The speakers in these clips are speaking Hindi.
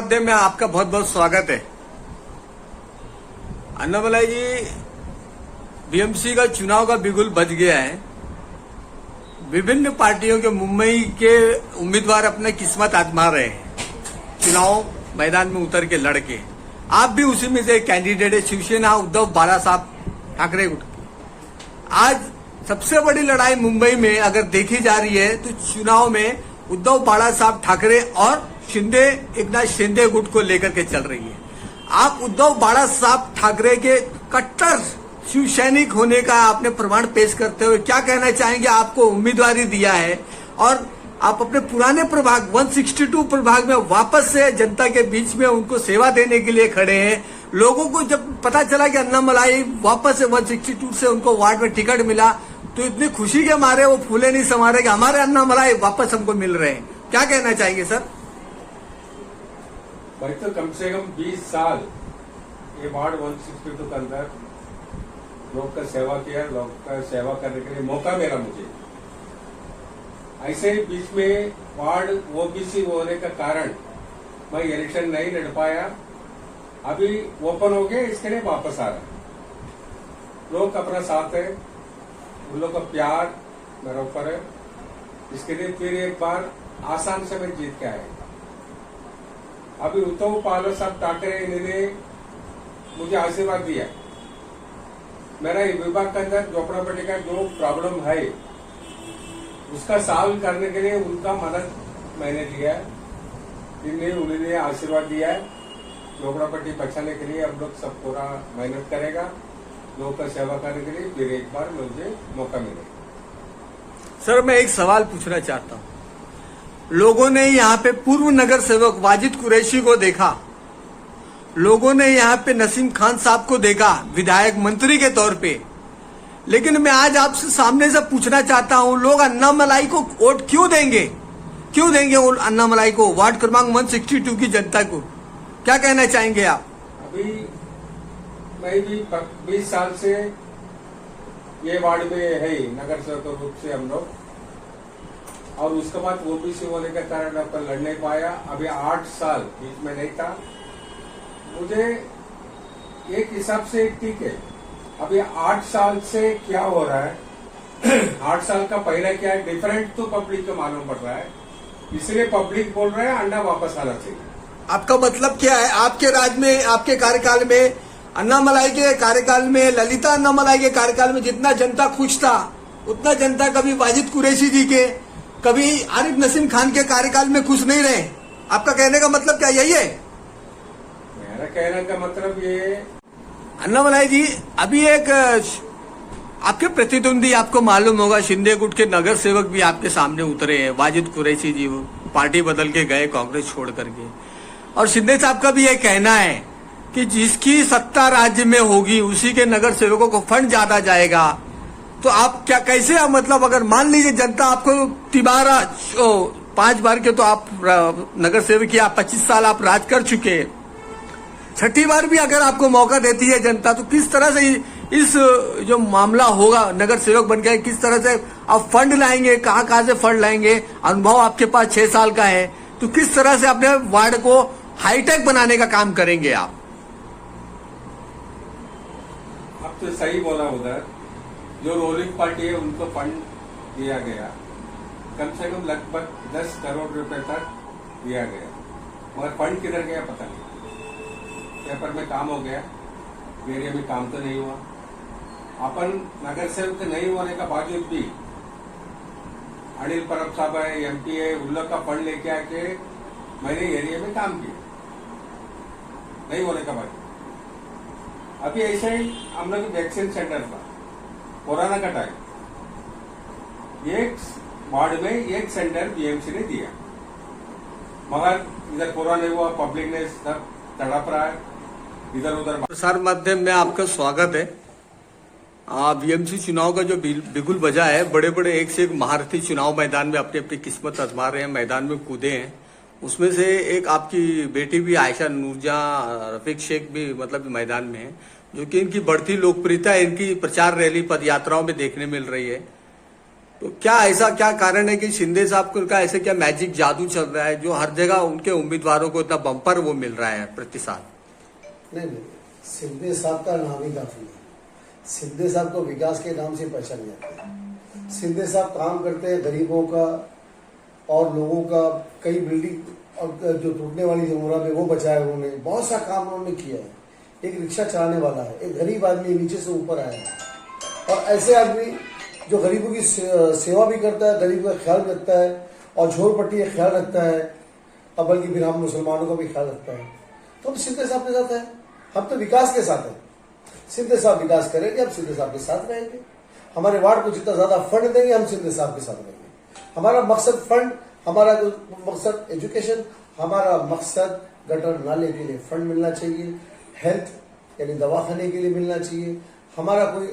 माध्यम में आपका बहुत बहुत स्वागत है। अन्नामलाई जी, बीएमसी का चुनाव का बिगुल बज गया है। विभिन्न पार्टियों के मुंबई के उम्मीदवार अपने किस्मत आजमा रहे हैं, चुनाव मैदान में उतर के लड़के। आप भी उसी में से एक कैंडिडेट है, शिवसेना उद्धव बाळासाहेब ठाकरे गुट। आज सबसे बड़ी लड़ाई मुंबई में अगर देखी जा रही है तो चुनाव में उद्धव बाळासाहेब ठाकरे और एकनाथ शिंदे गुट को लेकर के चल रही है। आप उद्धव बाळासाहेब ठाकरे के कट्टर शिव सैनिक होने का आपने प्रमाण पेश करते हुए क्या कहना चाहेंगे? आपको उम्मीदवारी दिया है और आप अपने पुराने प्रभाग 162 प्रभाग में वापस से जनता के बीच में उनको सेवा देने के लिए खड़े हैं। लोगों को जब पता चला कि अन्नामलाई वापस से 162 से उनको वार्ड में टिकट मिला तो इतनी खुशी के मारे वो फूले नहीं समा रहे कि हमारे अन्नामलाई वापस हमको मिल रहे हैं। क्या कहना चाहेंगे सर? भाई तो कम से कम 20 साल ये वार्ड 162 के अंदर लोग का सेवा किया, लोग का सेवा करने के लिए मौका मिला मुझे। ऐसे ही बीच में वार्ड ओबीसी होने का कारण मैं इलेक्शन नहीं लड़ पाया। अभी ओपन हो गया, इसके लिए वापस आ रहा। लोग अपना साथ है, उन लोग का प्यार मेरे ऊपर है। इसके लिए फिर एक बार आसान से मैं जीत के आएगा। अभी उद्धव बाळासाहेब ठाकरे ने मुझे आशीर्वाद दिया। मेरा विभाग के अंदर झोपड़ापट्टी का जो प्रॉब्लम है उसका सॉल्व करने के लिए उनका मदद मैंने दिया है। उन्होंने आशीर्वाद दिया है। झोपड़ापट्टी बचाने के लिए हम लोग सब पूरा मेहनत करेगा, लोगों का सेवा करने के लिए फिर एक बार मुझे मौका मिलेगा। सर, मैं एक सवाल पूछना चाहता हूँ। लोगों ने यहाँ पे पूर्व नगर सेवक वाजिद कुरैशी को देखा, लोगों ने यहाँ पे नसीम खान साहब को देखा विधायक मंत्री के तौर पे, लेकिन मैं आज आपसे सामने से पूछना चाहता हूँ, लोग अन्नामलाई को वोट क्यों देंगे? क्यों देंगे अन्नामलाई को, वार्ड क्रमांक 162 की जनता को? क्या कहना चाहेंगे आप? अभी मैं भी 20 साल से ये वार्ड में है नगर सेवक रूप से हम लोग, और उसके बाद ओबीसी होने के कारण अब लड़ नहीं पाया। अभी 8 साल बीच में नहीं था। मुझे एक हिसाब से ठीक है। अभी 8 साल से क्या हो रहा है 8 साल का पहला क्या है डिफरेंट तो पब्लिक को मालूम पड़ रहा है, इसलिए पब्लिक बोल रहा है अंडा वापस आना चाहिए। आपका मतलब क्या है? आपके राज में, आपके कार्यकाल में, अन्नामलाई के कार्यकाल में, ललिता अन्नामलाई के कार्यकाल में जितना जनता खुश था उतना जनता कभी वाजिद कुरैशी जी के, कभी आरिफ नसीम खान के कार्यकाल में खुश नहीं रहे। आपका कहने का मतलब क्या यही है? मेरा कहने का मतलब ये, अन्नामलाई जी, अभी एक आपके प्रतिद्वंदी, आपको मालूम होगा, शिंदे गुट के नगर सेवक भी आपके सामने उतरे हैं। वाजिद कुरैशी जी वो पार्टी बदल के गए कांग्रेस छोड़ करके, और शिंदे साहब का भी ये कहना है कि जिसकी सत्ता राज्य में होगी उसी के नगर सेवकों को फंड ज्यादा जाएगा। तो आप क्या, कैसे आप, मतलब अगर मान लीजिए जनता आपको 5 बार के तो आप नगर सेवक की, आप 25 साल आप राज कर चुके, 6ठी बार भी अगर आपको मौका देती है जनता, तो किस तरह से इस जो मामला होगा नगर सेवक बन गए, किस तरह से आप फंड लाएंगे, कहाँ से फंड लाएंगे? अनुभव आपके पास 6 साल का है, तो किस तरह से अपने वार्ड को हाईटेक बनाने का काम करेंगे आप? अब तो सही बोला। उधर जो रूलिंग पार्टी है उनको फंड दिया गया, कम से कम लगभग 10 करोड़ रुपए तक दिया गया, मगर फंड किधर गया पता नहीं। पेपर में काम हो गया, एरिया में काम तो नहीं हुआ। अपन नगर सेवक नहीं होने का बावजूद भी अनिल परब साहब है, एमपी है, उन लोग का फंड लेके आके मैंने एरिया में काम किया, नहीं होने का बावजूद। अभी ऐसे ही हम लोग वैक्सीन सेंटर था, कोरोना का टाइम, एक वार्ड में एक सेंटर बीएमसी ने दिया, मगर इधर कोरोना नहीं हुआ, पब्लिक ने सब तड़प रहा है इधर उधर। प्रसार माध्यम में आपका स्वागत है। बीएमसी चुनाव का जो बिगुल बजा है, बड़े बड़े एक से एक महारथी चुनाव मैदान में अपनी अपनी किस्मत आजमा रहे हैं, मैदान में कूदे हैं। उसमें से एक आपकी बेटी भी आयशा नूरजहां रफीक शेख भी मतलब मैदान में है, जो कि इनकी बढ़ती लोकप्रियता इनकी प्रचार रैली पद यात्राओं में देखने मिल रही है। तो क्या ऐसा क्या कारण है कि शिंदे साहब का ऐसे क्या मैजिक जादू चल रहा है जो हर जगह उनके उम्मीदवारों को इतना बम्पर वो मिल रहा है प्रतिसाद? नहीं, शिंदे साहब का नाम ही काफी है। शिंदे साहब को विकास के नाम से पहचान जाते हैं। शिंदे साहब काम करते हैं गरीबों का और लोगों का, कई बिल्डिंग और जो टूटने वाली जमुना में वो बचाया उन्होंने, बहुत सा काम उन्होंने किया है। एक रिक्शा चलाने वाला है, एक गरीब आदमी नीचे से ऊपर आया है, और ऐसे आदमी जो गरीबों की सेवा भी करता है, गरीबों का ख्याल रखता है और झोरपट्टी का ख्याल रखता है, और बल्कि फिर हम मुसलमानों का भी ख्याल रखता है। तो हम शिंदे साहब के साथ हैं, हम तो विकास के साथ हैं। शिंदे साहब विकास करेंगे, हम शिंदे साहब के साथ रहेंगे। हमारे वार्ड को जितना ज्यादा फंड देंगे, हम शिंदे साहब के साथ रहेंगे। हमारा मकसद फंड, हमारा जो मकसद एजुकेशन, हमारा मकसद गटर नाले के लिए फंड मिलना चाहिए, हेल्थ यानी दवाखाने के लिए मिलना चाहिए। हमारा कोई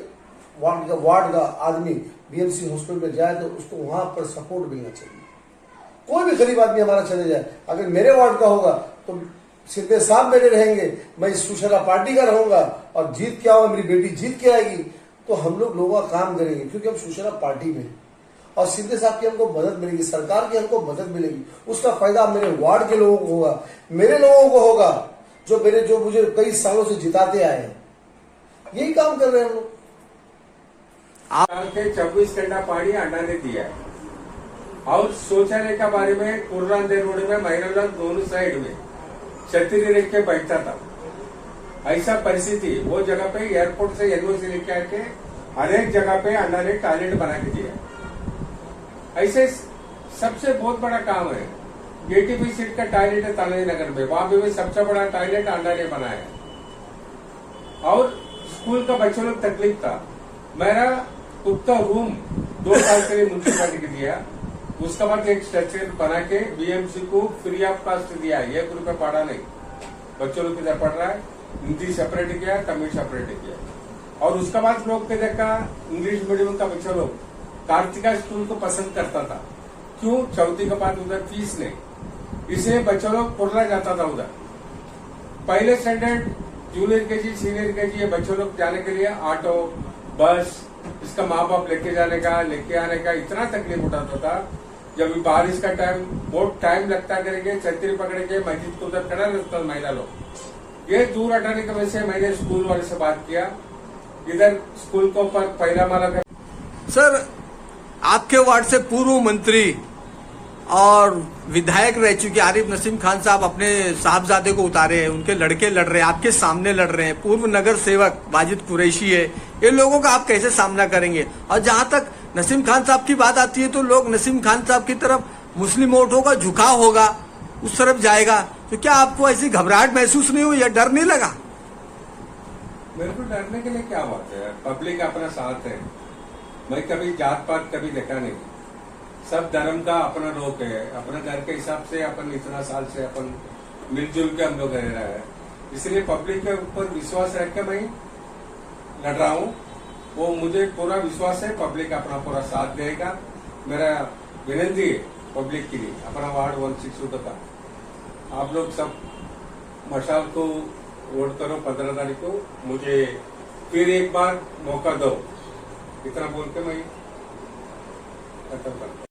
वार्ड का आदमी बीएमसी हॉस्पिटल में जाए तो उसको वहां पर सपोर्ट मिलना चाहिए। कोई भी गरीब आदमी हमारा चले जाए, अगर मेरे वार्ड का होगा तो शिंदे साहब मेरे रहेंगे, मैं सुशाला पार्टी का रहूंगा और जीत के आऊंगा, मेरी बेटी जीत के आएगी, तो हम लोगों का काम करेंगे, क्योंकि हम सुशाला पार्टी में हैं। और शिंदे साहब की हमको मदद मिलेगी, सरकार की हमको मदद मिलेगी, उसका फायदा मेरे वार्ड के लोगों को होगा, मेरे लोगों को होगा, जो मुझे कई सालों से जिताते आए हैं। यही काम कर रहे हैं हम लोग। साल के 24 घंटा पानी अण्णा ने दिया है, और शौचालय के बारे में कुर्रान रोड में महिला दोनों साइड में छतरी रख के बैठता था। ऐसा परिस्थिति वो जगह पे एयरपोर्ट से एनओसी लेके आके हर एक जगह पे अण्णा ने टॉयलेट बना के दिया। ऐसे सबसे बहुत बड़ा काम है। एटीपी सीट का टॉयलेट है तानाजी नगर में, वहां पे भी सबसे बड़ा टॉयलेट अण्णा ने बनाया। और स्कूल का बच्चों लोग तकलीफ था, मेरा खुद का रूम 2 साल के लिए म्यूनसिपालिटी को दिया, उसके बाद एक स्ट्रक्चर बना के बीएमसी को फ्री ऑफ कॉस्ट दिया, 1 रुपया पड़ा नहीं। बच्चों लोग किधर पढ़ रहा है, हिंदी सेपरेट किया, तमिल सेपरेट किया। और उसके बाद लोग के देखा इंग्लिश मीडियम का बच्चा लोग कार्तिका स्कूल को पसंद करता था। क्यों? चौथी के बाद उधर फीस नहीं, इसलिए बच्चों लोग पुरला जाता था उधर। पहले standard, junior KG, senior KG, ये बच्चों लोग जाने के लिए ऑटो, बस, इसका माँ बाप लेके जाने का, लेके आने का इतना तकलीफ उठाता था। जब बारिश का टाइम बहुत टाइम लगता करेंगे, छतरी पकड़ के मस्जिद को उधर खड़ा रहता था महिला लोग। ये दूर हटाने की वजह से मैंने स्कूल वाले से बात किया, इधर स्कूल के ऊपर पहला माला का। सर, आपके वार्ड से पूर्व मंत्री और विधायक रह चुके आरिफ नसीम खान साहब अपने साहबजादे को उतारे हैं, उनके लड़के लड़ रहे हैं, आपके सामने लड़ रहे हैं। पूर्व नगर सेवक वाजिद कुरैशी है, ये लोगों का आप कैसे सामना करेंगे? और जहां तक नसीम खान साहब की बात आती है तो लोग नसीम खान साहब की तरफ मुस्लिम वोटों का झुकाव होगा, उस तरफ जाएगा, तो क्या आपको ऐसी घबराहट महसूस नहीं हुई या डर नहीं लगा? मेरे को डरने के लिए क्या बात है, पब्लिक अपना साथ है। मैं कभी जात पात कभी देखा नहीं, सब धर्म का अपना लोग है, अपने घर के हिसाब से अपन इतना साल से अपन मिलजुल के हम लोग रह रहे हैं। इसलिए पब्लिक के ऊपर विश्वास रख के मैं लड़ रहा हूँ, वो मुझे पूरा विश्वास है पब्लिक अपना पूरा साथ देगा। मेरा विनती है पब्लिक के लिए, अपना वार्ड 162 का आप लोग सब मशाल को वोट करो 15 तारीख को, मुझे फिर एक बार मौका दो, इतना बोल के मैं खत्म करता हूँ।